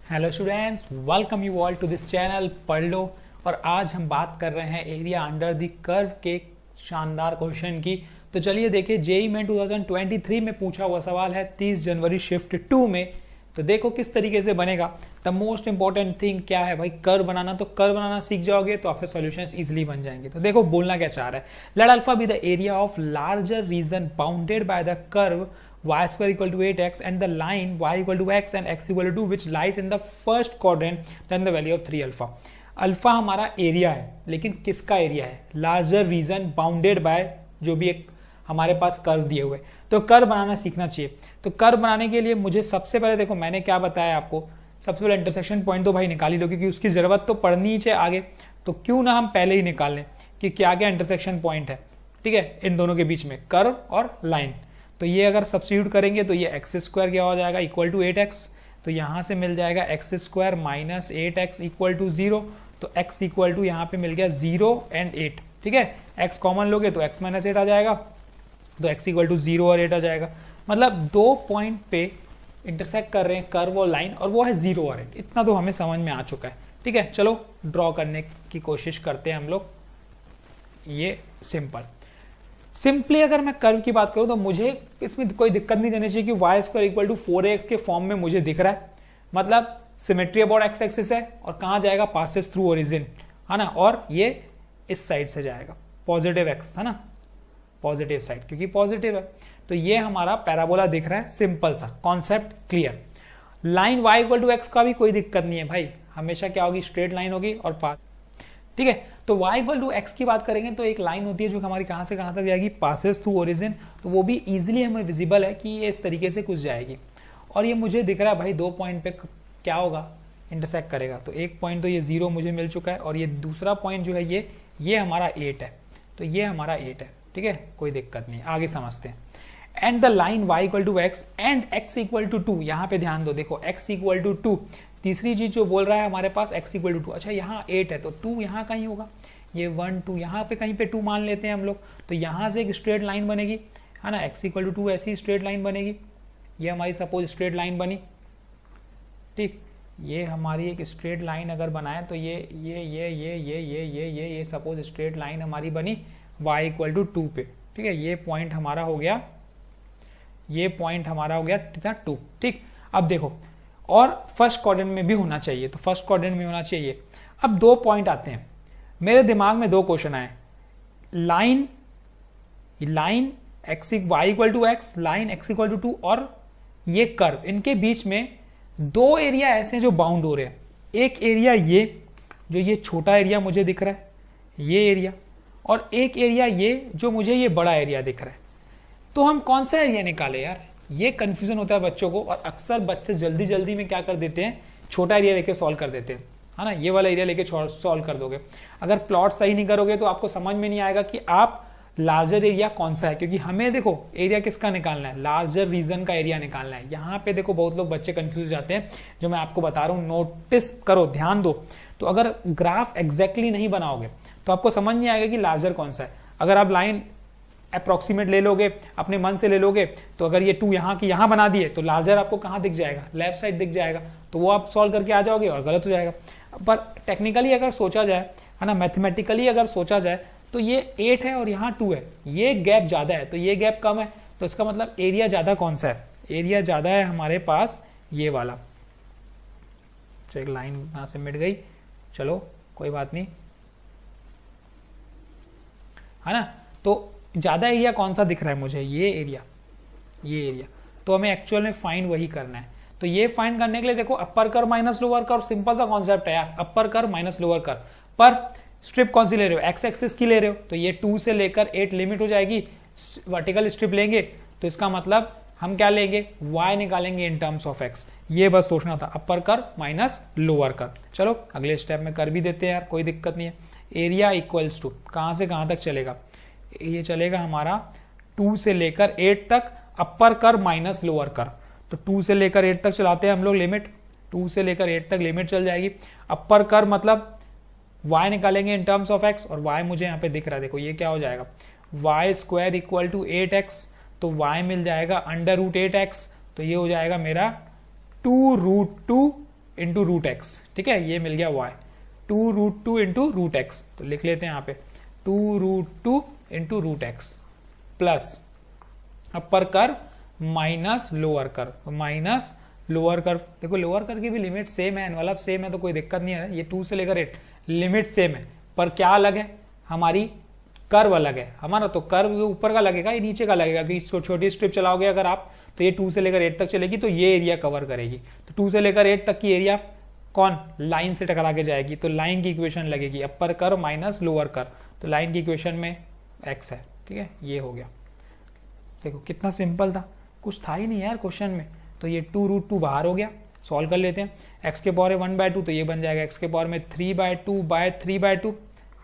Hello students, welcome you all to this channel पढ़ लो। और आज हम बात कर रहे हैं एरिया अंडर द कर्व के शानदार क्वेश्चन की। तो चलिए देखिए, जेईई में 2023 में पूछा हुआ सवाल है 30 जनवरी शिफ्ट 2 में। तो देखो किस तरीके से बनेगा। द मोस्ट इंपॉर्टेंट थिंग क्या है भाई, कर्व बनाना। तो कर्व बनाना सीख जाओगे तो आपके सॉल्यूशंस इजीली बन जाएंगे। तो देखो बोलना क्या चाह रहा है, let alpha be the area of larger reason bounded by the curve y square equal to 8x and the line y equal to x and x equal to 2 which lies in the first quadrant, then the value of 3 alpha। Alpha हमारा area है, लेकिन किसका area है? Larger reason bounded by जो भी एक हमारे पास curve दिए हुए। तो कर्व बनाना सीखना चाहिए। तो कर्व बनाने के लिए मुझे सबसे पहले देखो, मैंने क्या बताया आपको, सबसे पहले इंटरसेक्शन पॉइंट तो भाई निकाल ही लो, क्योंकि उसकी जरूरत तो पड़नी ही चाहिए आगे। तो क्यों ना हम पहले ही निकाल लें कि क्या क्या इंटरसेक्शन पॉइंट है, ठीक है, इन दोनों के बीच में, कर्व और लाइन। तो ये अगर सब्स्टिट्यूट करेंगे तो ये एक्स स्क्वायर क्या हो जाएगा, इक्वल टू 8x। तो यहां से मिल जाएगा x square minus 8x equal to 0। तो x इक्वल टू यहाँ पे मिल गया 0 एंड 8, ठीक है। x कॉमन लोगे तो x माइनस 8 आ जाएगा, तो x इक्वल टू 0 और 8 आ जाएगा। मतलब दो पॉइंट पे इंटरसेक्ट कर रहे हैं कर्व और लाइन, और वो है 0 और 8। इतना तो हमें समझ में आ चुका है, ठीक है। चलो ड्रॉ करने की कोशिश करते हैं हम लोग। ये सिंपली अगर मैं कर्व की बात करूं तो मुझे इसमें कोई दिक्कत नहीं देनी चाहिए कि y square equal to 4ax के फॉर्म में मुझे दिख रहा है। मतलब सिमेट्री अबाउट एक्स एक्सिस है, और कहां जाएगा, पासेस थ्रू ओरिजिन, है ना। और ये इस साइड से जाएगा, पॉजिटिव एक्स है ना, पॉजिटिव साइड, क्योंकि पॉजिटिव है। तो ये हमारा पैराबोला दिख रहा है, सिंपल सा concept clear. Line y equal to x का भी कोई दिक्कत नहीं है भाई, हमेशा क्या होगी, स्ट्रेट लाइन होगी और पास, ठीक है। तो y इक्वल टू एक्स की बात करेंगे तो एक लाइन होती है जो हमारी कहां से कहां तक जाएगी, पासेस थ्रू ओरिजिन। तो वो भी इजीली हमें विजिबल है कि ये इस तरीके से कुछ जाएगी। और ये मुझे दिख रहा है भाई दो पॉइंट पे क्या होगा, इंटरसेक्ट करेगा। तो एक पॉइंट तो ये 0 मुझे मिल चुका है, और ये दूसरा पॉइंट जो है ये हमारा 8 है। तो ये हमारा 8 है, ठीक है, कोई दिक्कत नहीं, आगे समझते हैं। And the line y equal to x and x equal to 2, यहाँ पे ध्यान दो, देखो x इक्वल टू 2। तीसरी चीज जो बोल रहा है हमारे पास x इक्वल टू 2। अच्छा यहाँ 8 है तो 2 यहाँ कहीं होगा, ये 1 2 यहाँ पे कहीं पे 2 मान लेते हैं हम लोग। तो यहाँ से एक स्ट्रेट लाइन बनेगी, है ना, x इक्वल टू 2 ऐसी स्ट्रेट लाइन बनेगी। ये हमारी सपोज स्ट्रेट लाइन बनी, ठीक। ये हमारी एक स्ट्रेट लाइन अगर बनाए तो ये सपोज स्ट्रेट लाइन हमारी बनी y इक्वल टू 2 पे, ठीक है। ये पॉइंट हमारा हो गया, ये पॉइंट हमारा हो गया कितना, 2, ठीक। अब देखो, और फर्स्ट क्वाड्रेंट में भी होना चाहिए, तो फर्स्ट क्वाड्रेंट में होना चाहिए। अब दो पॉइंट आते हैं मेरे दिमाग में, दो क्वेश्चन आए, line x y equal to x, line x equal to 2, और ये कर्व, इनके बीच में दो एरिया ऐसे हैं जो बाउंड हो रहे हैं। एक एरिया ये छोटा एरिया मुझे दिख रहा है, ये एरिया, और एक एरिया ये जो मुझे ये बड़ा एरिया दिख रहा है। तो हम कौन सा एरिया निकाले यार, ये कंफ्यूजन होता है बच्चों को, और अक्सर बच्चे जल्दी जल्दी में क्या कर देते हैं, छोटा एरिया लेके सॉल्व कर देते हैं, है ना। ये वाला एरिया लेके सॉल्व कर दोगे, अगर प्लॉट सही नहीं करोगे तो आपको समझ में नहीं आएगा कि आप लार्जर एरिया कौन सा है। क्योंकि हमें देखो एरिया किसका निकालना है, लार्जर रीजन का एरिया निकालना है। यहाँ पे देखो बहुत लोग बच्चे कंफ्यूज जाते हैं, जो मैं आपको बता रहा हूँ, नोटिस करो, ध्यान दो। तो अगर ग्राफ एग्जैक्टली नहीं बनाओगे तो आपको समझ नहीं आएगा कि लार्जर कौन सा है। अगर आप लाइन अप्रोक्सीमेट ले लोगे, अपने मन से ले लोगे, तो अगर ये 2 यहाँ की यहाँ बना दिए तो लार्जर आपको कहाँ दिख जाएगा, लेफ्ट साइड दिख जाएगा। तो वो आप सॉल्व करके आ जाओगे और गलत हो जाएगा। पर टेक्निकली अगर सोचा जाए, है ना, मैथमेटिकली अगर सोचा जाए, तो ये 8 है और यहाँ 2 है, ये गैप ज्यादा है, तो ये गैप कम है। तो इसका मतलब एरिया ज्यादा कौन सा है, एरिया ज्यादा है हमारे पास ये वाला। तो एक लाइन यहां से मिट गई, चलो कोई बात नहीं, है ना। तो ज्यादा एरिया कौन सा दिख रहा है मुझे, ये एरिया। तो हमें एक्चुअल में फाइंड वही करना है। तो ये फाइंड करने के लिए देखो, अपर curve minus lower curve, simple सा कॉन्सेप्ट है यार, अपर कर्व माइनस लोअर कर्व। पर स्ट्रिप कौन सी ले रहे हो, एक्स एक्सिस की ले रहे हो, तो ये 2 से लेकर 8 लिमिट हो जाएगी। वर्टिकल स्ट्रिप लेंगे तो इसका मतलब हम क्या लेंगे, y निकालेंगे इन टर्म्स ऑफ x। ये बस सोचना था, अपर कर्व माइनस लोअर कर्व। चलो अगले स्टेप में कर भी देते हैं यार, कोई दिक्कत नहीं है। एरिया इक्वल्स टू कहां से कहां तक चलेगा, ये चलेगा हमारा 2 से लेकर 8 तक, अपर कर्व माइनस लोअर कर्व। तो 2 से लेकर 8 तक चलाते हैं हम लोग लिमिट, 2 से लेकर 8 तक लिमिट चल जाएगी। अपर कर्व मतलब y निकालेंगे इन टर्म्स ऑफ x, और y मुझे यहाँ पे दिख रहा है, देखो ये क्या हो जाएगा, y square equal to 8x। तो y मिल जाएगा अंडर रूट 8x, तो ये हो जाएगा मेरा 2√2 इंटू रूट एक्स, ठीक है, ये मिल गया y, 2√2 इंटू रूट एक्स, तो लिख लेते हैं यहाँ पे 2√2 into root x plus upper curve minus lower curve, तो माइनस लोअर कर्व। देखो लोअर कर्व की भी लिमिट सेम है, एनवलप सेम है, तो कोई दिक्कत नहीं है, ये 2 से लेकर 8 लिमिट सेम है, पर क्या अलग है, हमारी कर्व अलग है। हमारा तो कर्व ऊपर का लगेगा, ये नीचे का लगेगा, क्योंकि छोटी स्ट्रिप चलाओगे अगर आप तो ये 2 से लेकर 8 तक चलेगी, तो ये एरिया कवर करेगी। तो 2 से लेकर 8 तक की एरिया कौन लाइन से टकरा के जाएगी, तो लाइन की इक्वेशन लगेगी अपर कर्व माइनस लोअर कर्व, तो लाइन की इक्वेशन में x है, ठीक है, ये हो गया। देखो कितना सिंपल था, कुछ था ही नहीं यार क्वेश्चन में। तो ये 2√2 बाहर हो गया, सॉल्व कर लेते हैं। x के पावर है 1/2, तो ये बन जाएगा x के पावर में 3/2/3/2,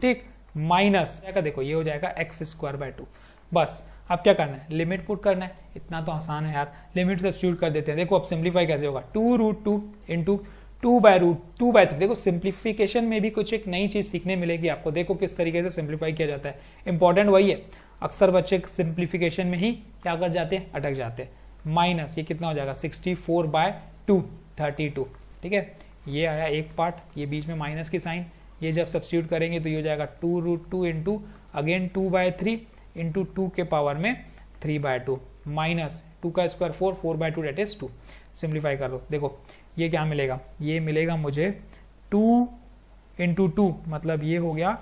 ठीक, माइनस देखो ये हो जाएगा x²/2। बस अब क्या करना है, लिमिट पुट करना है, इतना तो आसान है यार, लिमिट सब्स्टिट्यूट कर देते हैं। देखो अब सिंप्लीफाई कैसे होगा, 2√2 इंटू 2/√2/3। देखो सिंप्लीफिकेशन में भी कुछ एक नई चीज सीखने मिलेगी आपको, देखो किस तरीके से सिंप्लीफाई किया जाता है, इंपॉर्टेंट वही है। अक्सर बच्चे सिंप्लीफिकेशन में ही क्या कर जाते हैं, अटक जाते हैं। माइनस ये कितना हो जाएगा 64/2 32, ठीक है, ये आया एक पार्ट, ये बीच में माइनस की साइन, ये जब सब्स्टिट्यूट करेंगे तो ये हो जाएगा 2√2 इंटू अगेन 2/3 इंटू 2 के पावर में 3/2 माइनस 2 का स्क्वायर 4 4/2 डेट इज 2। सिंप्लीफाई कर दो, देखो ये क्या मिलेगा, ये मिलेगा मुझे 2 इंटू 2, मतलब ये हो गया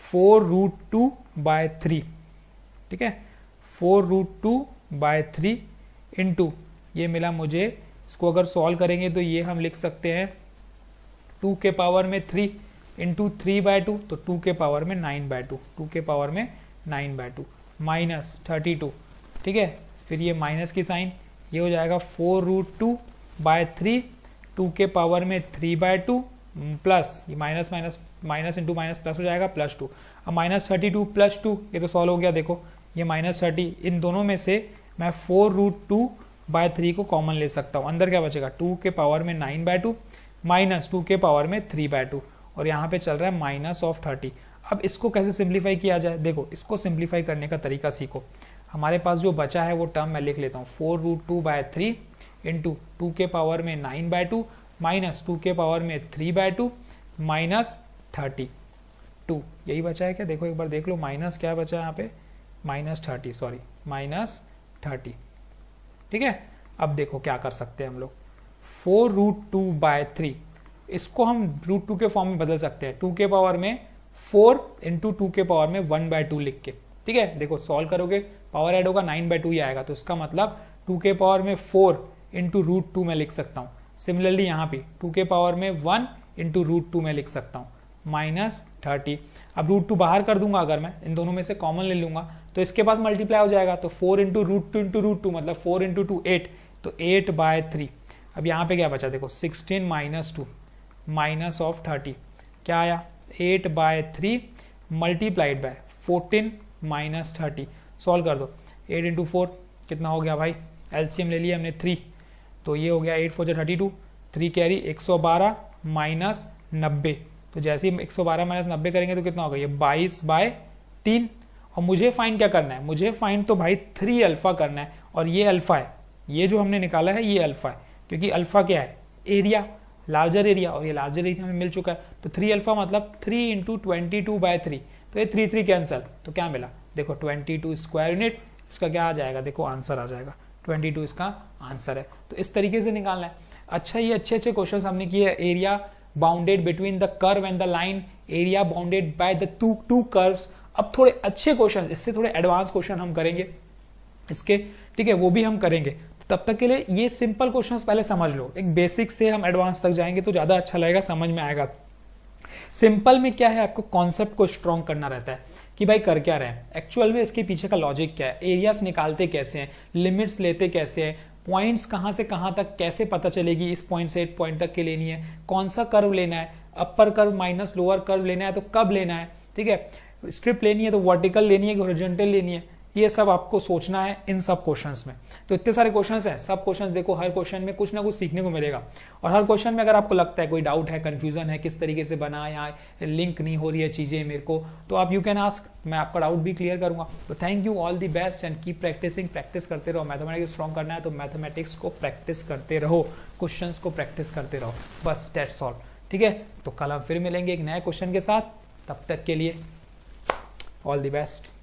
4√2/3, ठीक है, 4√2/3 इंटू ये मिला मुझे, इसको अगर सॉल्व करेंगे तो ये हम लिख सकते हैं 2 के पावर में 3 इंटू 3/2, तो 2 के पावर में 9/2, 2 के पावर में 9/2 माइनस 32, ठीक है, फिर ये माइनस की साइन, ये हो जाएगा 4√2/3 2 के पावर में 3/2 प्लस ये minus minus minus into minus plus हो जाएगा +2। अब -32 + 2 ये तो सॉल्व हो गया। देखो ये -30, इन दोनों में से मैं 4√2/3 को कॉमन ले सकता हूँ। अंदर क्या बचेगा, 2 के पावर में 9/2 माइनस 2 के पावर में 3/2 और यहाँ पे चल रहा है -30। अब इसको कैसे सिंप्लीफाई किया जाए, देखो इसको सिंप्लीफाई करने का तरीका सीखो। हमारे पास जो बचा है वो टर्म मैं लिख लेता हूँ, 4√2/3 इंटू 2 के पावर में 9/2 माइनस 2 के पावर में 3/2 माइनस 32। यही बचा है क्या, देखो एक बार देख लो, माइनस क्या बचा है यहाँ पे, -30, सॉरी -30, ठीक है। अब देखो क्या कर सकते हैं हम लोग, 4√2/3 इसको हम √2 के फॉर्म में बदल सकते हैं, 2 के पावर में 4 इंटू 2 के पावर में 1/2 लिख के, ठीक है। देखो सॉल्व करोगे पावर ऐड होगा 9/2 ही आएगा, तो इसका मतलब 2 के पावर में 4 इंटू √2 में लिख सकता हूँ। सिमिलरली यहाँ पे 2 के पावर में 1 इंटू √2 में लिख सकता हूँ -30। अब √2 बाहर कर दूंगा, अगर मैं इन दोनों में से कॉमन ले लूंगा तो इसके पास मल्टीप्लाई हो जाएगा, तो 4 इंटू √2 इंटू √2 मतलब 4 इंटू 2 8, तो 8/3। अब यहाँ पे क्या बचा, देखो 16 - 2 -30 क्या आया, 8/3 मल्टीप्लाइड बाय 14 -30। सॉल्व कर दो, 8 इंटू 4 कितना हो गया भाई, एलसीएम ले लिया हमने 3, तो ये हो गया 8 4 32, 3 कैरी 112 माइनस 90। तो जैसे ही 112 माइनस 90 करेंगे तो कितना होगा, ये 22/3। और मुझे फाइंड क्या करना है, मुझे फाइंड तो भाई 3 अल्फा करना है, और ये अल्फा है, ये जो हमने निकाला है ये अल्फा है, क्योंकि अल्फा क्या है, एरिया, लार्जर एरिया, और ये लार्जर एरिया हमें मिल चुका है। तो 3 अल्फा मतलब 3 इंटू 22/3, तो ये 3 3 कैंसल, तो क्या मिला, देखो 22 स्क्वायर यूनिट, इसका क्या आ जाएगा, देखो आंसर आ जाएगा 22 इसका आंसर है। तो इस तरीके से निकालना है। अच्छा, ये अच्छे अच्छे क्वेश्चन हमने किए, area bounded between the curve and the line, area bounded by the two curves. अब थोड़े अच्छे क्वेश्चन, इससे थोड़े एडवांस क्वेश्चन हम करेंगे इसके, ठीक है, वो भी हम करेंगे। तो तब तक के लिए ये सिंपल क्वेश्चंस पहले समझ लो, एक बेसिक से हम एडवांस तक जाएंगे तो ज्यादा अच्छा लगेगा, समझ में आएगा। सिंपल में क्या है, आपको कॉन्सेप्ट को स्ट्रॉन्ग करना रहता है कि भाई कर क्या रहे हैं, एक्चुअल में इसके पीछे का लॉजिक क्या है, एरियाज निकालते कैसे हैं, लिमिट्स लेते कैसे हैं, पॉइंट्स कहाँ से कहाँ तक कैसे पता चलेगी, इस पॉइंट से इस पॉइंट तक के लेनी है, कौन सा कर्व लेना है, अपर कर्व माइनस लोअर कर्व लेना है तो कब लेना है, ठीक है, स्ट्रिप लेनी है तो वर्टिकल लेनी है कि हॉरिजॉन्टल लेनी है, ये सब आपको सोचना है इन सब क्वेश्चंस में। तो इतने सारे क्वेश्चंस हैं, सब क्वेश्चंस देखो, हर क्वेश्चन में कुछ ना कुछ सीखने को मिलेगा। और हर क्वेश्चन में अगर आपको लगता है कोई डाउट है, कंफ्यूजन है, किस तरीके से बना, यहाँ लिंक नहीं हो रही है चीजें मेरे को, तो आप यू कैन आस्क, मैं आपका डाउट भी क्लियर करूंगा। तो thank you, all the best and keep practising, practice करते रहो। मैथमेटिक्स स्ट्रॉन्ग करना है तो मैथमेटिक्स को प्रैक्टिस करते रहो, क्वेश्चंस को प्रैक्टिस करते रहो, बस दैट्स ऑल। ठीक है, तो कल हम फिर मिलेंगे एक नए क्वेश्चन के साथ, तब तक के लिए ऑल दी बेस्ट।